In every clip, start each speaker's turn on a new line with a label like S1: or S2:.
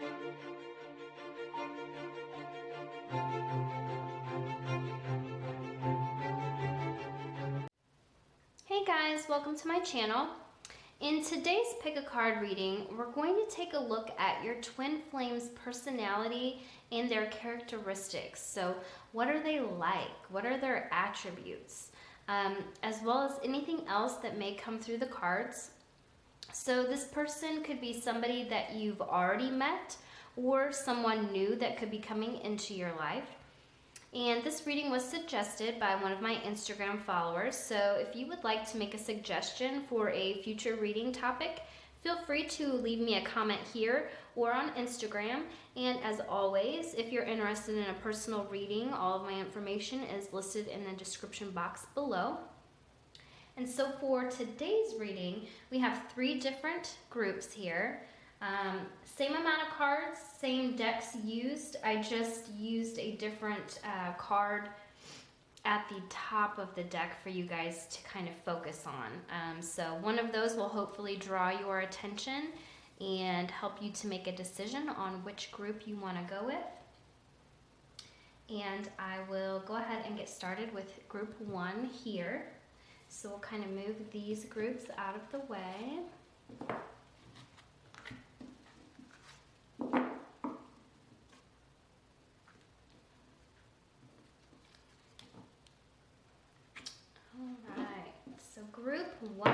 S1: Hey guys, welcome to my channel. In today's Pick a Card reading, we're going to take a look at your twin flame's personality and their characteristics. So what are they like? What are their attributes? As well as anything else that may come through the cards. So this person could be somebody that you've already met or someone new that could be coming into your life. And this reading was suggested by one of my Instagram followers. So if you would like to make a suggestion for a future reading topic, feel free to leave me a comment here or on Instagram. And as always, if you're interested in a personal reading, all of my information is listed in the description box below. And so for today's reading, we have 3 different groups here. Same amount of cards, same decks used. I just used a different card at the top of the deck for you guys to kind of focus on. So one of those will hopefully draw your attention and help you to make a decision on which group you want to go with. And I will go ahead and get started with group 1 here. So we'll kind of move these groups out of the way. So group 1,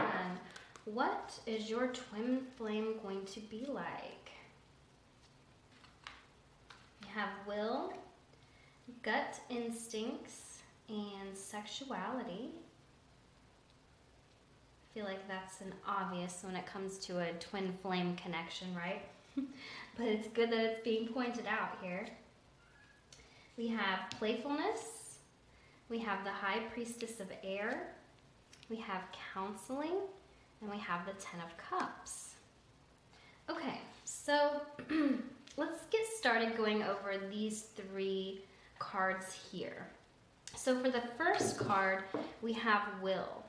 S1: what is your twin flame going to be like? You have will, gut instincts, and sexuality. I feel like that's an obvious when it comes to a twin flame connection, right? But it's good that it's being pointed out here. We have playfulness. We have the High Priestess of Air. We have counseling, and we have the 10 of Cups. Okay, so let's get started going over these 3 cards here. So for the first card, we have Will.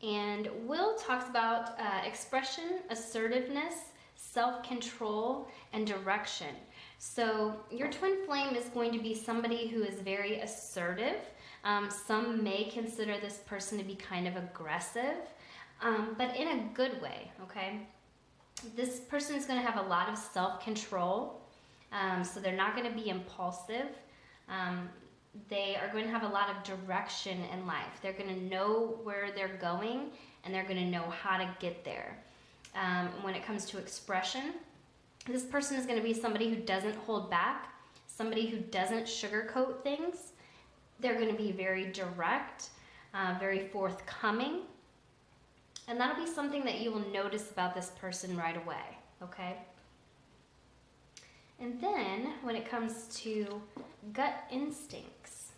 S1: And Will talks about expression, assertiveness, self-control, and direction. So your twin flame is going to be somebody who is very assertive. Some may consider this person to be kind of aggressive, but in a good way, okay? This person is going to have a lot of self-control, so they're not going to be impulsive. They are going to have a lot of direction in life. They're going to know where they're going, and they're going to know how to get there. When it comes to expression, this person is going to be somebody who doesn't hold back, somebody who doesn't sugarcoat things. They're going to be very direct, very forthcoming. And that'll be something that you will notice about this person right away, okay? And then when it comes to gut instincts,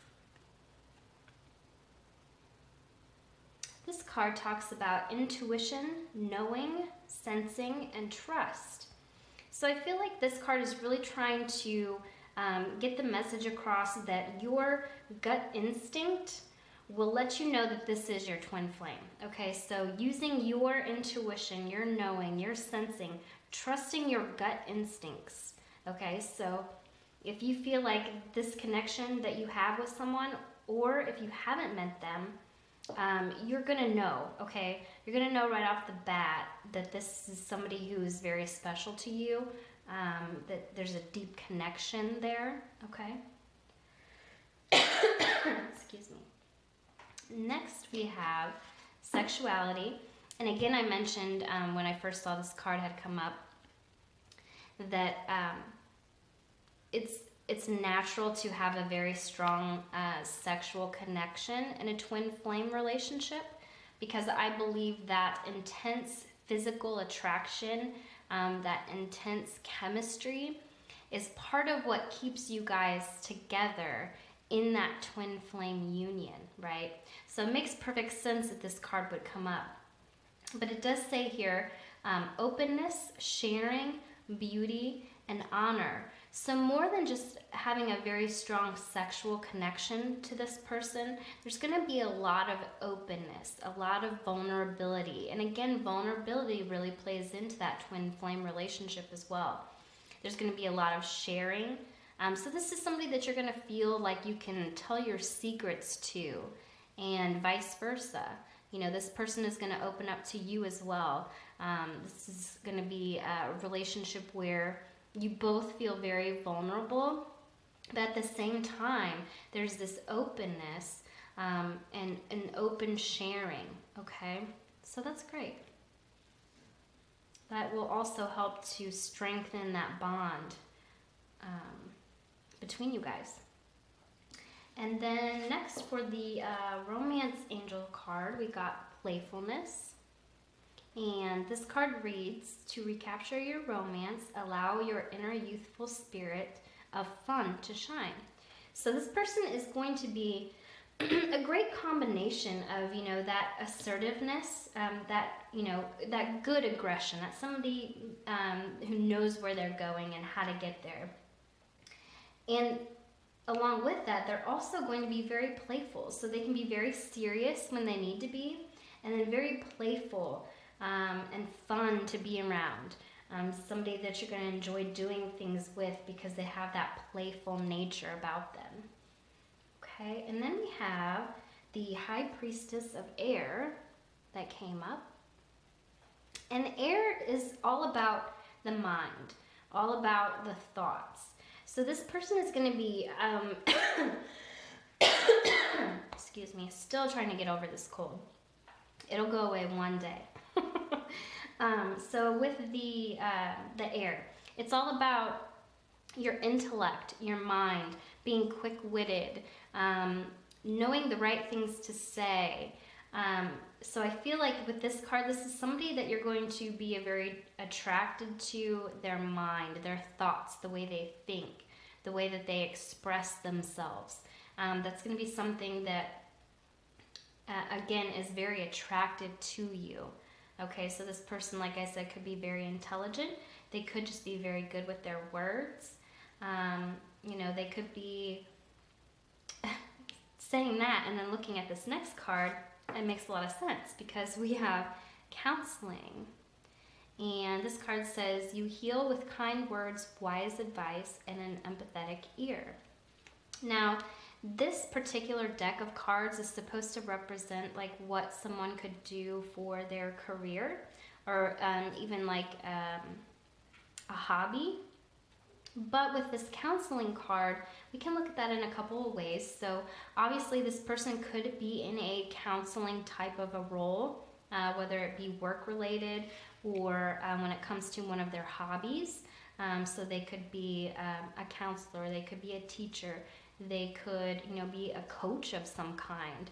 S1: this card talks about intuition, knowing, sensing, and trust. So I feel like this card is really trying to get the message across that your gut instinct will let you know that this is your twin flame. Okay, so using your intuition, your knowing, your sensing, trusting your gut instincts. Okay, so if you feel like this connection that you have with someone, or if you haven't met them, you're gonna know, okay? You're gonna know right off the bat that this is somebody who is very special to you, that there's a deep connection there, okay? Excuse me. Next we have sexuality. And again, I mentioned when I first saw this card had come up that it's natural to have a very strong sexual connection in a twin flame relationship, because I believe that intense physical attraction, that intense chemistry is part of what keeps you guys together in that twin flame union, right? So it makes perfect sense that this card would come up. But it does say here, openness, sharing, beauty, and honor. So more than just having a very strong sexual connection to this person, there's going to be a lot of openness, a lot of vulnerability. And again, vulnerability really plays into that twin flame relationship as well. There's going to be a lot of sharing. So this is somebody that you're going to feel like you can tell your secrets to, and vice versa. You know, this person is going to open up to you as well. This is going to be a relationship where you both feel very vulnerable, but at the same time, there's this openness and an open sharing, okay? So that's great. That will also help to strengthen that bond between you guys. And then next for the Romance Angel card, we got Playfulness. And this card reads, to recapture your romance, allow your inner youthful spirit of fun to shine. So this person is going to be a great combination of, you know, that assertiveness, that good aggression. That's somebody who knows where they're going and how to get there. And along with that, they're also going to be very playful. So they can be very serious when they need to be, and then very playful and fun to be around. Somebody that you're going to enjoy doing things with because they have that playful nature about them. Okay, and then we have the High Priestess of Air that came up. And air is all about the mind, all about the thoughts. So this person is going to be, excuse me, still trying to get over this cold. It'll go away one day. So with the air, it's all about your intellect, your mind, being quick-witted, knowing the right things to say. So I feel like with this card, this is somebody that you're going to be very attracted to their mind, their thoughts, the way they think, the way that they express themselves. That's going to be something that, again, is very attractive to you. Okay, so this person, like I said, could be very intelligent. They could just be very good with their words. You know, they could be saying that and then looking at this next card, it makes a lot of sense because we have counseling. And this card says, you heal with kind words, wise advice, and an empathetic ear. Now, this particular deck of cards is supposed to represent like what someone could do for their career or even like a hobby. But with this counseling card, we can look at that in a couple of ways. So obviously this person could be in a counseling type of a role, whether it be work related or when it comes to one of their hobbies. So they could be a counselor, they could be a teacher, they could, you know, be a coach of some kind.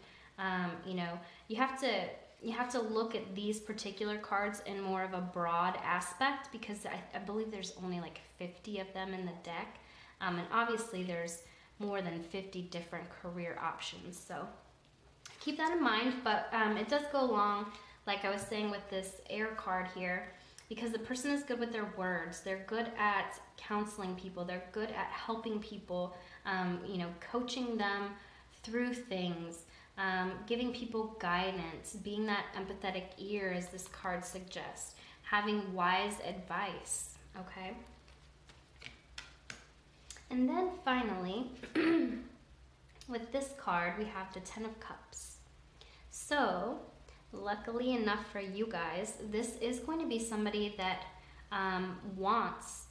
S1: You know, you have to look at these particular cards in more of a broad aspect because I believe there's only like 50 of them in the deck. And obviously there's more than 50 different career options. So keep that in mind, but it does go along, like I was saying with this air card here, because the person is good with their words. They're good at counseling people. They're good at helping people, you know, coaching them through things, giving people guidance, being that empathetic ear, as this card suggests, having wise advice, okay? And then finally, with this card, we have the Ten of Cups. So, luckily enough for you guys, this is going to be somebody that wants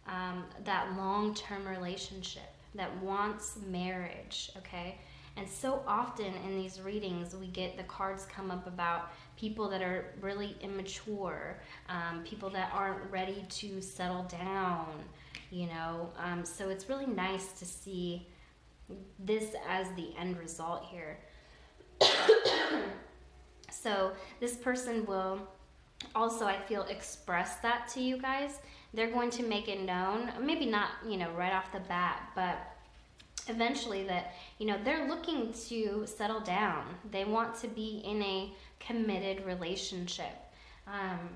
S1: that long-term relationship, that wants marriage, okay? And so often in these readings, we get the cards come up about people that are really immature, people that aren't ready to settle down, you know? So it's really nice to see this as the end result here. So this person will also, I feel, express that to you guys. They're going to make it known, maybe not, you know, right off the bat, but eventually that, you know, they're looking to settle down. They want to be in a committed relationship.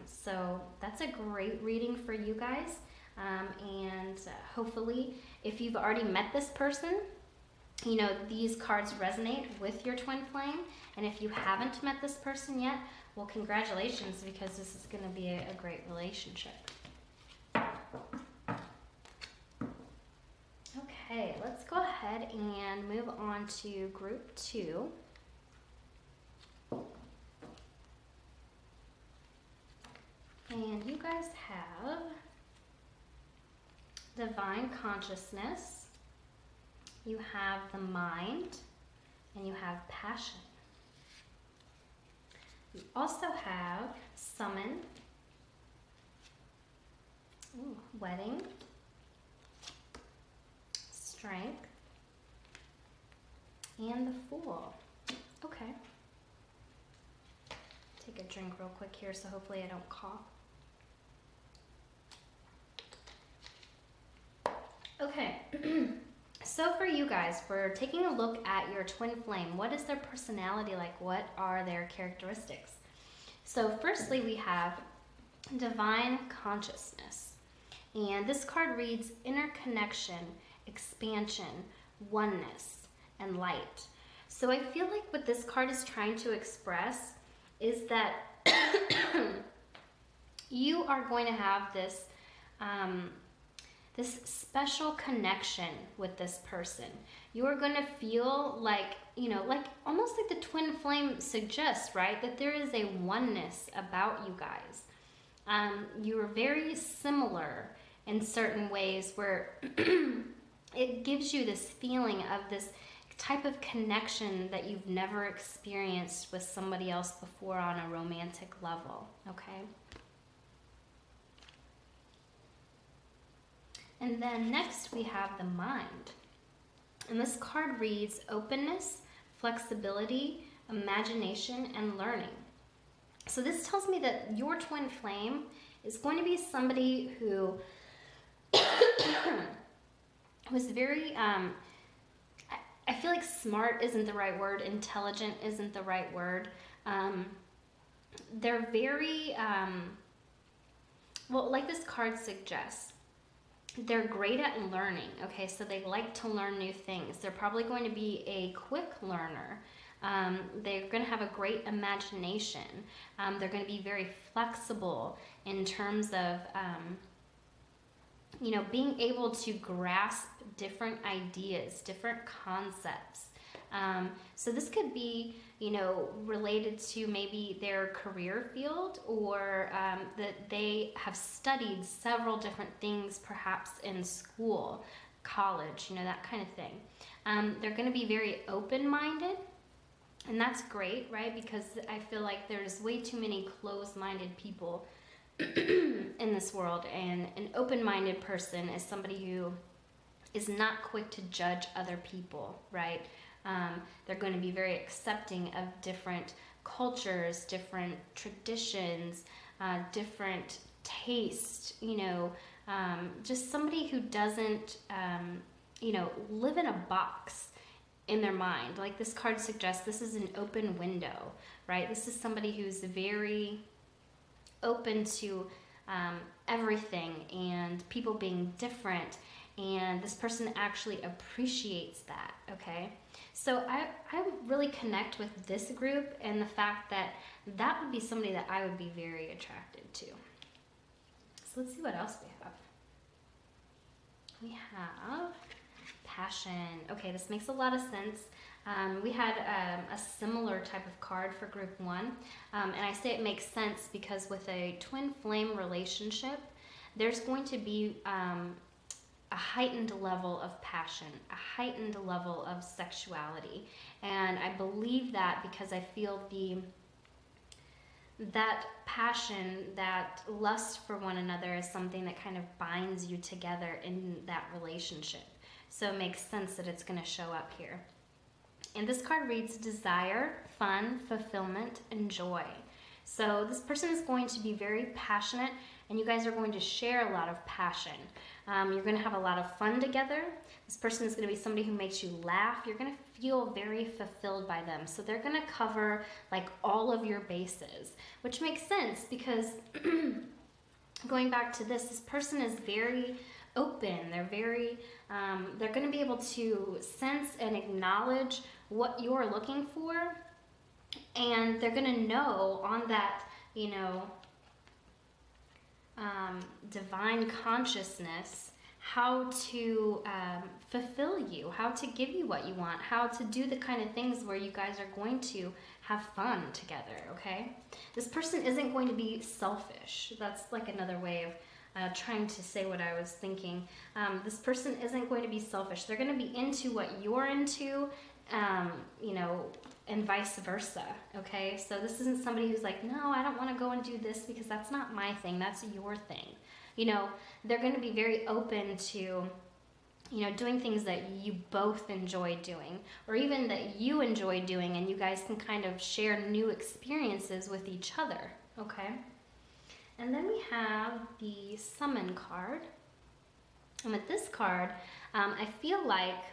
S1: So that's a great reading for you guys. And hopefully, if you've already met this person, these cards resonate with your twin flame. And if you haven't met this person yet, well, congratulations, because this is going to be a great relationship. Okay, let's go ahead and move on to group 2. And you guys have divine consciousness, you have the mind, and you have passion. You also have summon, wedding, strength, and the Fool. Okay. Take a drink real quick here, so hopefully I don't cough. Okay, so for you guys, we're taking a look at your twin flame. What is their personality like? What are their characteristics? So firstly, we have divine consciousness. And this card reads interconnection, expansion, oneness, and light. So I feel like what this card is trying to express is that you are going to have this this special connection with this person. You are going to feel like, like almost like the twin flame suggests, right? That there is a oneness about you guys. You are very similar in certain ways where it gives you this feeling of this type of connection that you've never experienced with somebody else before on a romantic level, okay? And then next we have the mind. And this card reads openness, flexibility, imagination, and learning. So this tells me that your twin flame is going to be somebody who was very, I feel like smart isn't the right word, intelligent isn't the right word. They're very, well, like this card suggests, they're great at learning, okay? So they like to learn new things. They're probably going to be a quick learner. They're going to have a great imagination. They're going to be very flexible in terms of, being able to grasp different ideas, different concepts. So this could be, related to maybe their career field, or that they have studied several different things perhaps in school, college, that kind of thing. They're going to be very open-minded, and that's great, right? Because I feel like there's way too many closed-minded people in this world, and an open-minded person is somebody who is not quick to judge other people, right? They're going to be very accepting of different cultures, different traditions, different taste, just somebody who doesn't, live in a box in their mind. Like this card suggests, this is an open window, right? This is somebody who's very open to everything and people being different, and this person actually appreciates that, okay? So I really connect with this group and the fact that that would be somebody that I would be very attracted to. So let's see what else we have. We have passion. Okay, this makes a lot of sense. We had a similar type of card for group 1. And I say it makes sense because with a twin flame relationship, there's going to be a heightened level of passion, a heightened level of sexuality. And I believe that because I feel that passion, that lust for one another is something that kind of binds you together in that relationship. So it makes sense that it's going to show up here. And this card reads desire, fun, fulfillment, and joy. So this person is going to be very passionate, and you guys are going to share a lot of passion. You're going to have a lot of fun together. This person is going to be somebody who makes you laugh. You're going to feel very fulfilled by them. So they're going to cover like all of your bases, which makes sense because going back to this person is very open. They're going to be able to sense and acknowledge what you're looking for, and they're going to know on that, divine consciousness how to fulfill you, how to give you what you want, how to do the kind of things where you guys are going to have fun together, okay? This person isn't going to be selfish. That's like another way of trying to say what I was thinking. This person isn't going to be selfish. They're going to be into what you're into, and vice versa, okay? So this isn't somebody who's like, no, I don't want to go and do this because that's not my thing, that's your thing. They're going to be very open to, doing things that you both enjoy doing, or even that you enjoy doing, and you guys can kind of share new experiences with each other, okay? And then we have the Summon card. And with this card, I feel like,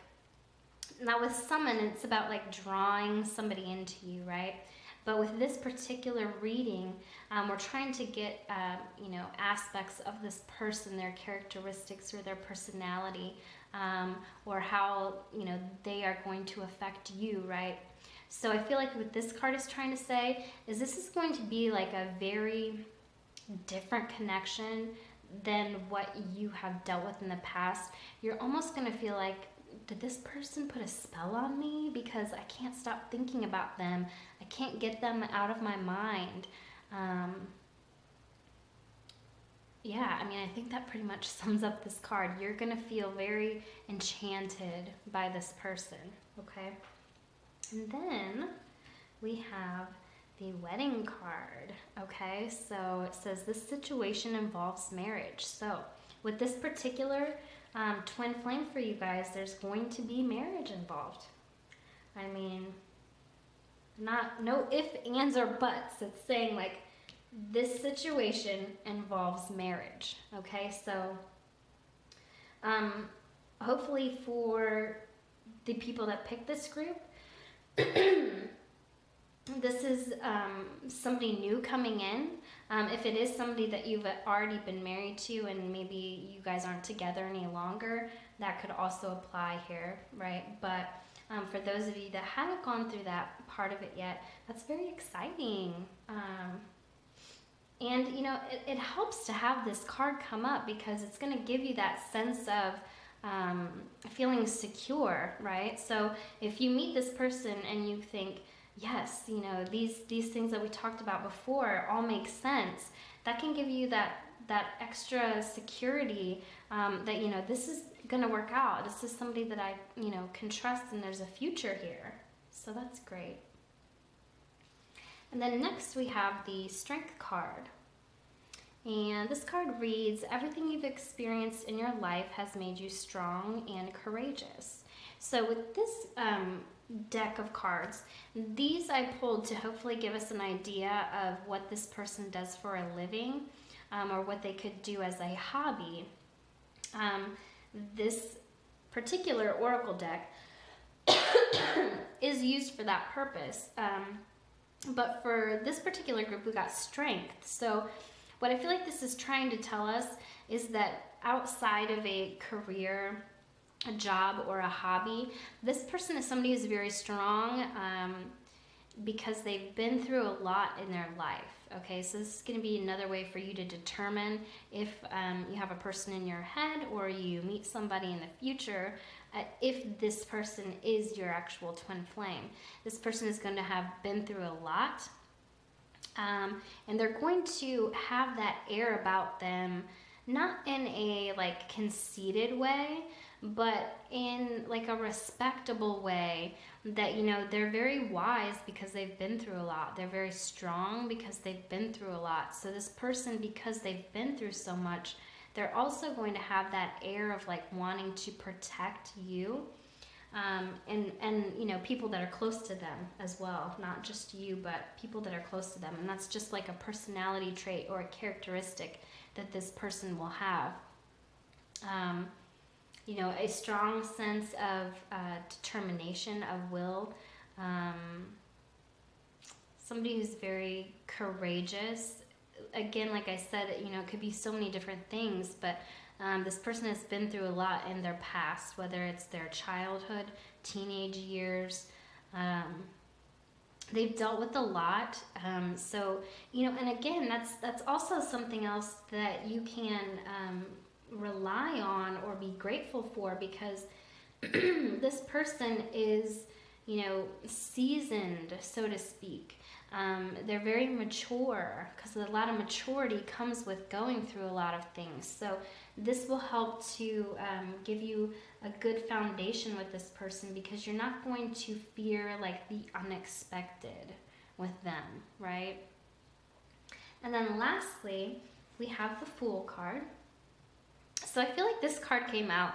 S1: now with Summon, it's about like drawing somebody into you, right? But with this particular reading, we're trying to get, aspects of this person, their characteristics or their personality, or how, they are going to affect you, right? So I feel like what this card is trying to say is this is going to be like a very different connection than what you have dealt with in the past. You're almost going to feel like, did this person put a spell on me? Because I can't stop thinking about them. I can't get them out of my mind. I think that pretty much sums up this card. You're going to feel very enchanted by this person, okay? And then we have the Wedding card, okay? So it says this situation involves marriage. So with this particular twin flame for you guys, there's going to be marriage involved. No ifs, ands, or buts. It's saying like this situation involves marriage, okay? So hopefully for the people that picked this group, this is somebody new coming in. If it is somebody that you've already been married to and maybe you guys aren't together any longer, that could also apply here, right? But for those of you that haven't gone through that part of it yet, that's very exciting. And it helps to have this card come up because it's going to give you that sense of feeling secure, right? So if you meet this person and you think, yes, these things that we talked about before all make sense, that can give you that extra security that, this is going to work out. This is somebody that I, can trust, and there's a future here. So that's great. And then next we have the Strength card. And this card reads, everything you've experienced in your life has made you strong and courageous. So with this deck of cards, these I pulled to hopefully give us an idea of what this person does for a living, or what they could do as a hobby. This particular oracle deck is used for that purpose. But for this particular group, we got Strength. So what I feel like this is trying to tell us is that outside of a career, a job, or a hobby, this person is somebody who's very strong because they've been through a lot in their life. Okay, so this is going to be another way for you to determine if you have a person in your head or you meet somebody in the future, if this person is your actual twin flame. This person is going to have been through a lot, and they're going to have that air about them, not in a like conceited way, but in like a respectable way, that they're very wise because they've been through a lot. They're very strong because they've been through a lot. So this person, because they've been through so much, they're also going to have that air of like wanting to protect you, and people that are close to them as well, not just you, but people that are close to them. And that's just like a personality trait or a characteristic that this person will have. A strong sense of determination, of will, somebody who's very courageous, again, like I said, you know, it could be so many different things, but this person has been through a lot in their past, whether it's their childhood, teenage years. They've dealt with a lot. So, you know, and again, that's also something else that you can rely on or be grateful for, because this person is, you know, seasoned, so to speak. They're very mature, because a lot of maturity comes with going through a lot of things. So this will help to give you a good foundation with this person, because you're not going to fear like the unexpected with them, right? And then lastly, we have the Fool card. So I feel like this card came out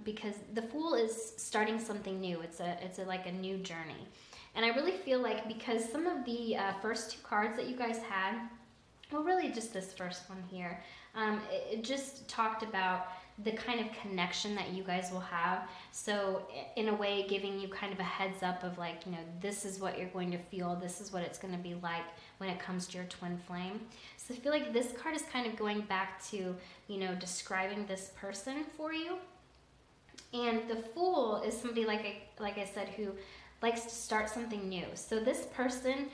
S1: because the Fool is starting something new. It's like a new journey. And I really feel like, because some of the first two cards that you guys had, well, really just this first one here, it just talked about the kind of connection that you guys will have. So in a way, giving you kind of a heads up of like, you know, this is what you're going to feel. This is what it's going to be like when it comes to your twin flame. So I feel like this card is kind of going back to, you know, describing this person for you. And the Fool is somebody, like I said, who likes to start something new. So this person,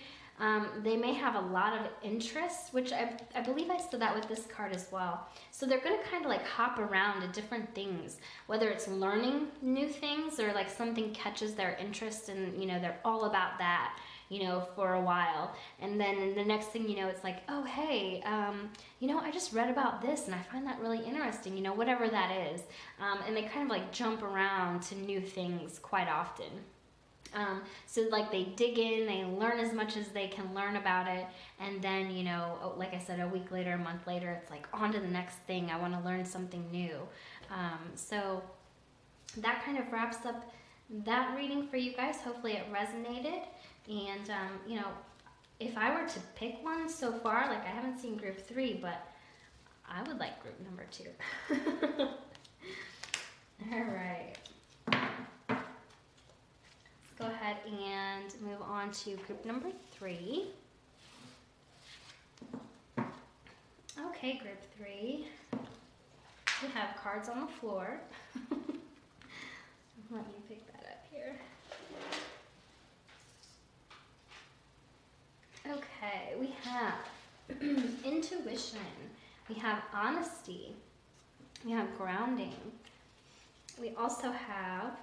S1: they may have a lot of interest, which I believe I said that with this card as well. So they're going to kind of like hop around to different things, whether it's learning new things or like something catches their interest and, you know, they're all about that, you know, for a while. And then the next thing you know, it's like, oh, hey, you know, I just read about this and I find that really interesting, you know, whatever that is. And they kind of like jump around to new things quite often. So like they dig in, they learn as much as they can learn about it, and then, you know, like I said, a week later, a month later, it's like on to the next thing. I want to learn something new. So that kind of wraps up that reading for you guys. Hopefully it resonated. And, you know, if I were to pick one so far, like I haven't seen group 3, but I would like group number 2. All right. Go ahead and move on to group number 3. Okay, group 3. We have cards on the floor. Let me pick that up here. Okay, we have intuition. We have honesty. We have grounding. We also have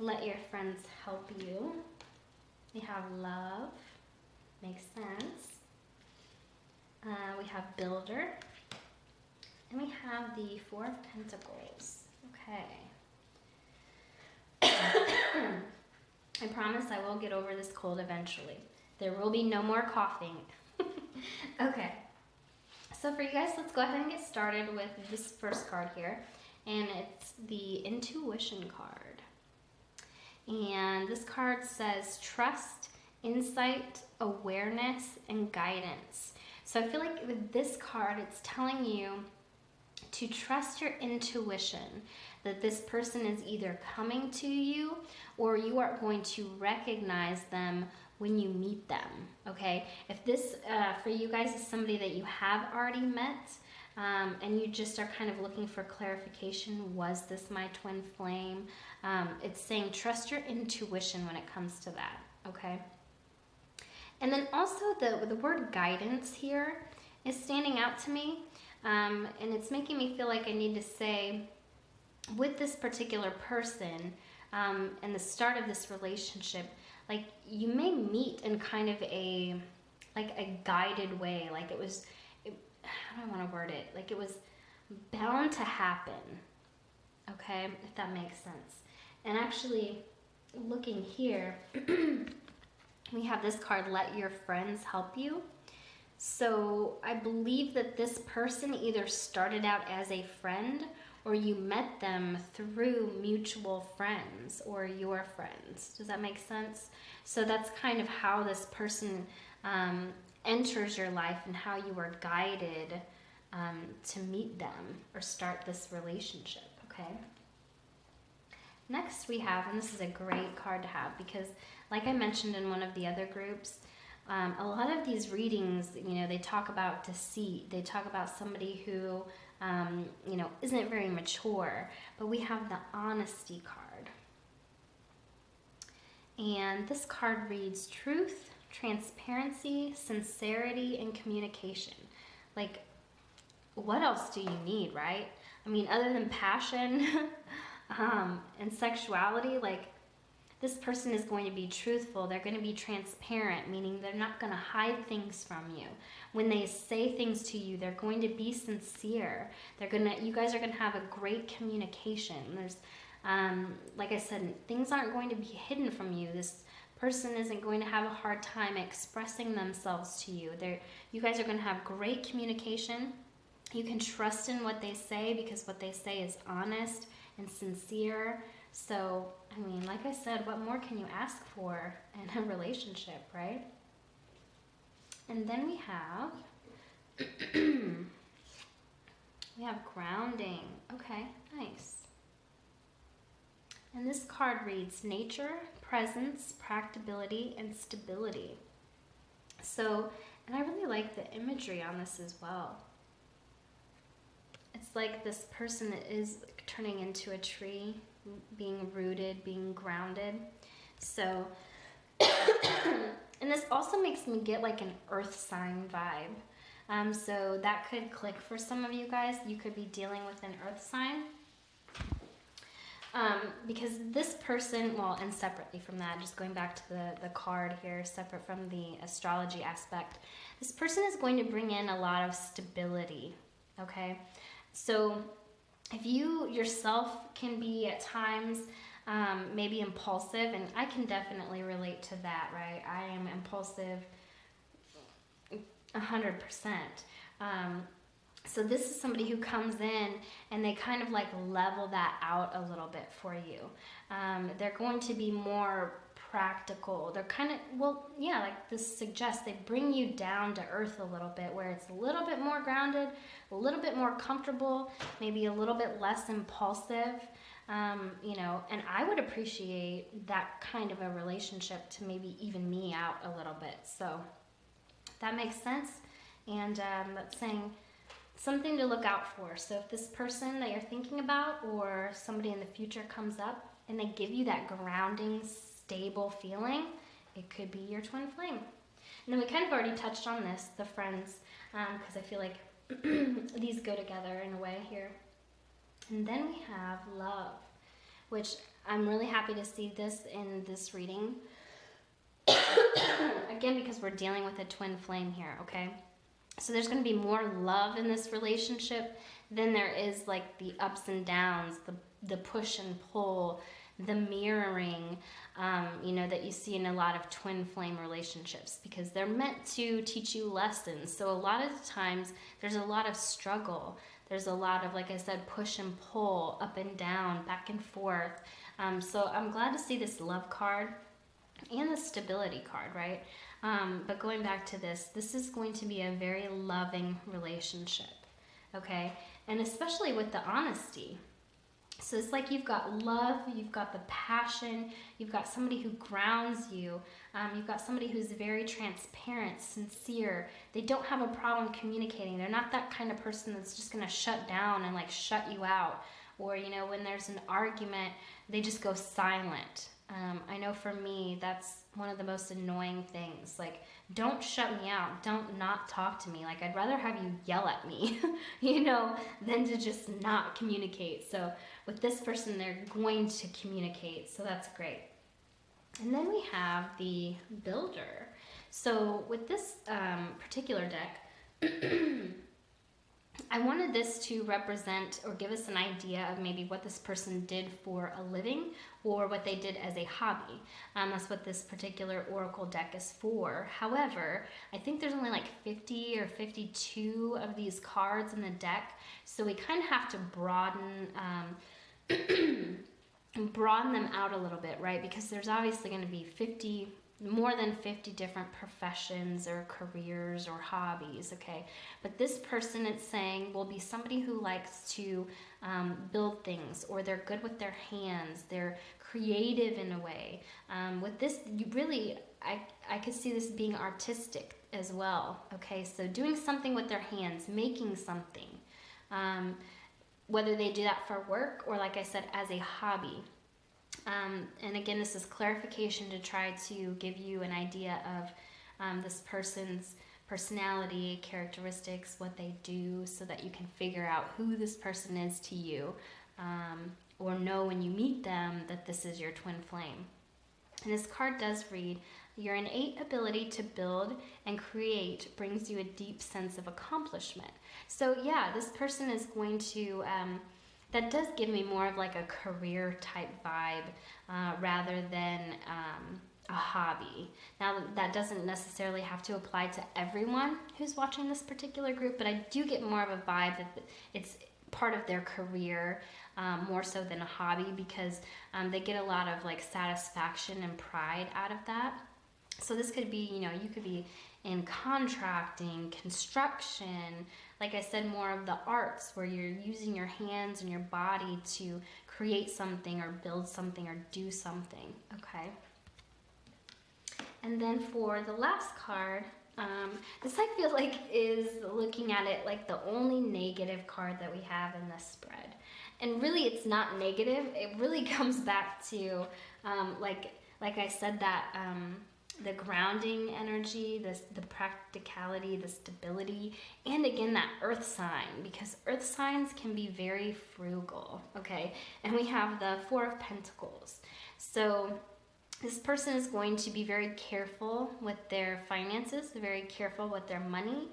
S1: let your friends help you. We have love. Makes sense. We have builder. And we have the 4 of Pentacles. Okay. I promise I will get over this cold eventually. There will be no more coughing. Okay. So for you guys, let's go ahead and get started with this first card here. And it's the intuition card. And this card says trust, insight, awareness, and guidance. So I feel like with this card, it's telling you to trust your intuition, that this person is either coming to you or you are going to recognize them when you meet them, okay? If this, for you guys, is somebody that you have already met, and you just are kind of looking for clarification, was this my twin flame? It's saying trust your intuition when it comes to that, okay? And then also the word guidance here is standing out to me, and it's making me feel like I need to say, with this particular person, and the start of this relationship, like you may meet in kind of a guided way, like it was, how do I want to word it? Like it was bound to happen, okay, if that makes sense. And actually, looking here, we have this card, let your friends help you. So I believe that this person either started out as a friend or you met them through mutual friends or your friends. Does that make sense? So that's kind of how this person enters your life and how you were guided to meet them or start this relationship, okay? Next we have, and this is a great card to have because like I mentioned in one of the other groups, A lot of these readings, they talk about deceit. They talk about somebody who, isn't very mature. But we have the honesty card. And this card reads truth, transparency, sincerity, and communication. Like, what else do you need, right? I mean, other than passion and sexuality, like, this person is going to be truthful. They're going to be transparent, meaning they're not going to hide things from you. When they say things to you, they're going to be sincere. You guys are going to have a great communication. There's, like I said, things aren't going to be hidden from you. This person isn't going to have a hard time expressing themselves to you. You guys are going to have great communication. You can trust in what they say because what they say is honest and sincere. So, I mean, like I said, what more can you ask for in a relationship, right? And then we have grounding. Okay, nice. And this card reads nature, presence, practicability, and stability. So, and I really like the imagery on this as well. It's like this person is turning into a tree, being rooted, being grounded. So, and this also makes me get like an earth sign vibe. So that could click for some of you guys. You could be dealing with an earth sign. Because this person, well, and separately from that, just going back to the card here, separate from the astrology aspect, this person is going to bring in a lot of stability, okay? So if you yourself can be at times maybe impulsive, and I can definitely relate to that, right? I am impulsive 100%. So this is somebody who comes in and they kind of like level that out a little bit for you. They're going to be more practical. They're kind of, well, yeah, like this suggests, they bring you down to earth a little bit, where it's a little bit more grounded, a little bit more comfortable, maybe a little bit less impulsive, and I would appreciate that kind of a relationship to maybe even me out a little bit. So that makes sense. And that's saying something to look out for. So if this person that you're thinking about or somebody in the future comes up and they give you that grounding, stable feeling, it could be your twin flame. And then we kind of already touched on this, the friends, because I feel like these go together in a way here. And then we have love, which I'm really happy to see this in this reading. Again, because we're dealing with a twin flame here, okay? So there's going to be more love in this relationship than there is like the ups and downs, the push and pull, the mirroring, that you see in a lot of twin flame relationships, because they're meant to teach you lessons. So a lot of the times there's a lot of struggle. There's a lot of, like I said, push and pull, up and down, back and forth. So I'm glad to see this love card and the stability card, right? But going back to this is going to be a very loving relationship, okay? And especially with the honesty. So it's like you've got love, you've got the passion, you've got somebody who grounds you, you've got somebody who's very transparent, sincere. They don't have a problem communicating. They're not that kind of person that's just going to shut down and like shut you out. Or, when there's an argument, they just go silent. I know for me, that's one of the most annoying things. Like, don't shut me out. Don't not talk to me. Like, I'd rather have you yell at me, than to just not communicate. So with this person, they're going to communicate. So that's great. And then we have the builder. So with this particular deck, I wanted this to represent or give us an idea of maybe what this person did for a living or what they did as a hobby. That's what this particular oracle deck is for. However, I think there's only like 50 or 52 of these cards in the deck, so we kind of have to broaden them out a little bit, right? Because there's obviously going to be more than 50 different professions or careers or hobbies, okay? But this person, it's saying, will be somebody who likes to build things, or they're good with their hands, they're creative in a way. With this, you really, I could see this being artistic as well. Okay, so doing something with their hands, making something, whether they do that for work or, like I said, as a hobby. And again, this is clarification to try to give you an idea of this person's personality, characteristics, what they do, so that you can figure out who this person is to you, or know when you meet them that this is your twin flame. And this card does read, your innate ability to build and create brings you a deep sense of accomplishment. So yeah, this person is going to, that does give me more of like a career type vibe, rather than a hobby. Now, that doesn't necessarily have to apply to everyone who's watching this particular group, but I do get more of a vibe that it's part of their career, more so than a hobby, because they get a lot of like satisfaction and pride out of that. So this could be, you could be in contracting, construction, like I said, more of the arts where you're using your hands and your body to create something or build something or do something, okay? And then for the last card, this I feel like is, looking at it, like the only negative card that we have in this spread. And really it's not negative, it really comes back to, like I said, that the grounding energy, the practicality, the stability, and again that earth sign, because earth signs can be very frugal, okay? And we have the Four of Pentacles. So this person is going to be very careful with their finances, very careful with their money.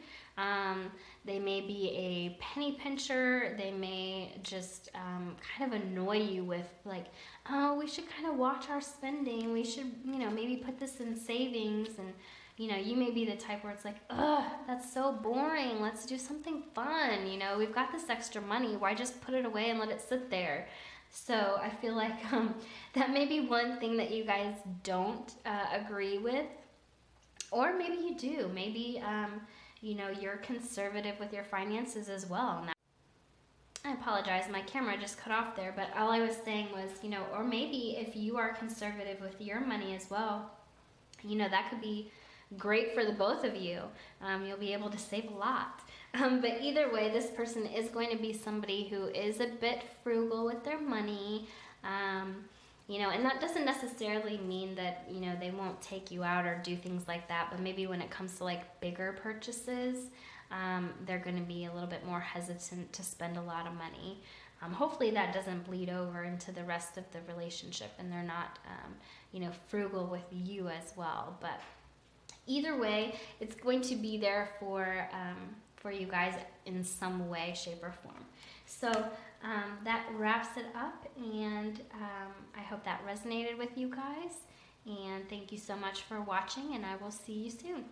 S1: They may be a penny pincher. They may just kind of annoy you with like, oh, we should kind of watch our spending. We should, maybe put this in savings. And, you may be the type where it's like, ugh, that's so boring. Let's do something fun. We've got this extra money. Why just put it away and let it sit there? So I feel like that may be one thing that you guys don't agree with, or maybe you do. Maybe you're conservative with your finances as well. Now, I apologize, my camera just cut off there, but all I was saying was, or maybe if you are conservative with your money as well, that could be great for the both of you. You'll be able to save a lot. But either way, this person is going to be somebody who is a bit frugal with their money, and that doesn't necessarily mean that, they won't take you out or do things like that, but maybe when it comes to like bigger purchases, they're going to be a little bit more hesitant to spend a lot of money. Hopefully that doesn't bleed over into the rest of the relationship and they're not, frugal with you as well. But either way, it's going to be there for you guys in some way, shape, or form. So that wraps it up, and I hope that resonated with you guys. And thank you so much for watching, and I will see you soon.